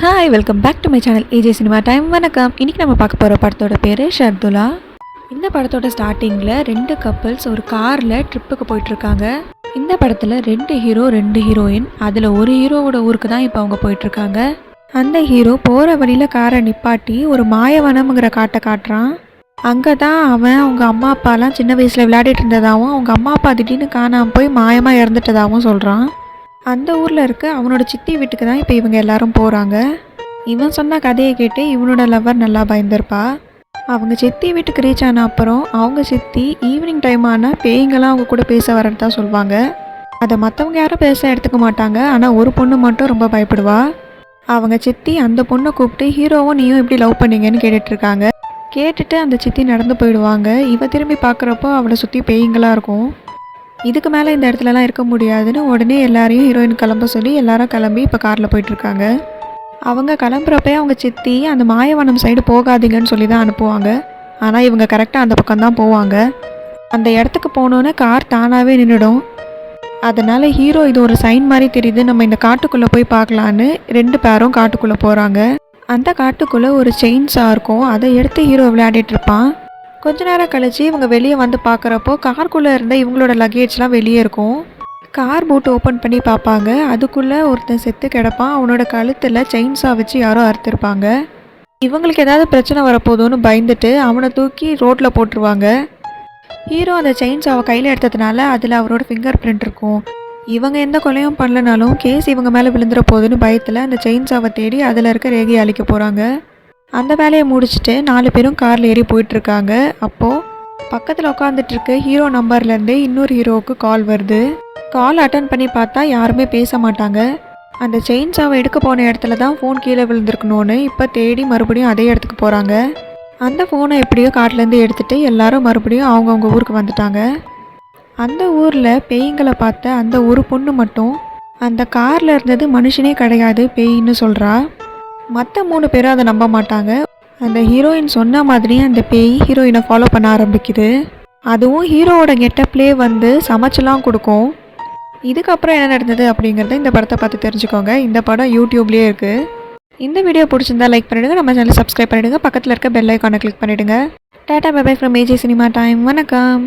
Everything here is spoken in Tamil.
Hi welcome back to my channel AJ cinema time. வணக்கம். இன்றைக்கி நம்ம பார்க்க போகிற படத்தோட பேர் ஷர்துலா. இந்த படத்தோட ஸ்டார்டிங்கில் 2 கப்புள்ஸ் ஒரு காரில் ட்ரிப்புக்கு போயிட்டுருக்காங்க. இந்த படத்தில் 2 ஹீரோ 2 ஹீரோயின். அதில் ஒரு ஹீரோவோட ஊருக்கு தான் இப்போ அவங்க போயிட்டுருக்காங்க. அந்த ஹீரோ போகிற வழியில் காரை நிப்பாட்டி ஒரு மாயவனம்ங்கிற காட்டை காட்டுறான். அங்கே தான் அவன் அவங்க அம்மா அப்பாலாம் சின்ன வயசில் விளையாடிட்டு இருந்ததாகவும் அவங்க அம்மா அப்பா திடீர்னு காணாமல் போய் மாயமாக இறந்துட்டதாகவும் சொல்கிறான். அந்த ஊரில் இருக்க அவனோட சித்தி வீட்டுக்கு தான் இப்போ இவங்க எல்லாரும் போகிறாங்க. இவன் சொன்ன கதையை கேட்டு இவனோட லவர் நல்லா பயந்துருப்பா. அவங்க சித்தி வீட்டுக்கு ரீச் ஆன அப்புறம் அவங்க சித்தி ஈவினிங் டைம் ஆனால் பேய்ங்களாம் அவங்க கூட பேச வரதா சொல்லுவாங்க. அதை மற்றவங்க யாரும் பேச எடுத்துக்க மாட்டாங்க. ஆனால் ஒரு பொண்ணு மட்டும் ரொம்ப பயப்படுவா. அவங்க சித்தி அந்த பொண்ணை கூப்பிட்டு ஹீரோவும் நீயும் எப்படி லவ் பண்ணீங்கன்னு கேட்டுட்ருக்காங்க. கேட்டுட்டு அந்த சித்தி நடந்து போயிடுவாங்க. இவ திரும்பி பார்க்குறப்போ அவளை சுற்றி பேய்ங்களாக இருக்கும். இதுக்கு மேலே இந்த இடத்துலலாம் இருக்க முடியாதுன்னு உடனே எல்லாரையும் ஹீரோயின் கிளம்ப சொல்லி எல்லாரும் கிளம்பி இப்போ காரில் போயிட்டுருக்காங்க. அவங்க கிளம்புறப்பே அவங்க சித்தி அந்த மாயவனம் சைடு போகாதீங்கன்னு சொல்லி தான் அனுப்புவாங்க. ஆனால் இவங்க கரெக்டாக அந்த பக்கம்தான் போவாங்க. அந்த இடத்துக்கு போனோன்னே கார் தானாகவே நின்றுடும். அதனால் ஹீரோ இது ஒரு சைன் மாதிரி தெரியுது, நம்ம இந்த காட்டுக்குள்ளே போய் பார்க்கலான்னு 2 பேரும் காட்டுக்குள்ளே போகிறாங்க. அந்த காட்டுக்குள்ளே ஒரு செயின்ஸா இருக்கும். அதை எடுத்து ஹீரோ விளையாடிட்டு இருப்பான். கொஞ்ச நேரம் கழிச்சு இவங்க வெளியே வந்து பார்க்குறப்போ கார்க்குள்ளே இருந்த இவங்களோட லக்கேஜ்லாம் வெளியே இருக்கும். கார் பூட்டு ஓப்பன் பண்ணி பார்ப்பாங்க. அதுக்குள்ளே ஒருத்தன் செத்து கிடப்பான். அவனோட கழுத்தில் செயின்ஸா வச்சு யாரோ அறுத்துருப்பாங்க. இவங்களுக்கு ஏதாவது பிரச்சனை வரப்போதுன்னு பயந்துட்டு அவனை தூக்கி ரோட்டில் போட்டுருவாங்க. ஹீரோ அந்த செயின்ஸாவை கையில் எடுத்ததுனால அதில் அவரோட ஃபிங்கர் பிரிண்ட் இருக்கும். இவங்க எந்த கொலையும் பண்ணலனாலும் கேஸ் இவங்க மேலே விழுந்துற போதுன்னு பயத்தில் அந்த செயின்ஸாவை தேடி அதில் இருக்க ரேகையை அழிக்க போகிறாங்க. அந்த வேலையை முடிச்சுட்டு 4 பேரும் காரில் ஏறி போயிட்டுருக்காங்க. அப்போது பக்கத்தில் உட்காந்துட்ருக்க ஹீரோ நம்பர்லேருந்தே இன்னொரு ஹீரோவுக்கு கால் வருது. கால் அட்டன் பண்ணி பார்த்தா யாருமே பேச மாட்டாங்க. அந்த செயின்ஸாவை எடுக்க போன இடத்துல தான் ஃபோன் கீழே விழுந்திருக்கணும்னு இப்போ தேடி மறுபடியும் அதே இடத்துக்கு போகிறாங்க. அந்த ஃபோனை எப்படியோ காட்டிலேருந்து எடுத்துகிட்டு எல்லாரும் மறுபடியும் அவங்கவுங்க ஊருக்கு வந்துட்டாங்க. அந்த ஊரில் பேய்களை பார்த்த அந்த ஒரு பொண்ணு மட்டும் அந்த காரில் இருந்தது மனுஷனே கிடையாது பேயின்னு சொல்கிறா. மற்ற 3 பேரும் அதை நம்ப மாட்டாங்க. அந்த ஹீரோயின் சொன்ன மாதிரி அந்த பேய் ஹீரோயினை ஃபாலோ பண்ண ஆரம்பிக்குது. அதுவும் ஹீரோவோட கெட்டப்லேயே வந்து சமைச்செல்லாம் கொடுக்கும். இதுக்கப்புறம் என்ன நடந்தது அப்படிங்கிறத இந்த படத்தை பார்த்து தெரிஞ்சுக்கோங்க. இந்த படம் யூடியூப்லேயே இருக்குது. இந்த வீடியோ பிடிச்சிருந்தா லைக் பண்ணிவிடுங்க, நம்ம சேனலை சப்ஸ்கிரைப் பண்ணிவிடுங்க, பக்கத்தில் இருக்க பெல் ஐக்கானை கிளிக் பண்ணிவிடுங்க. Tata bye bye from AJ cinema time. வணக்கம்.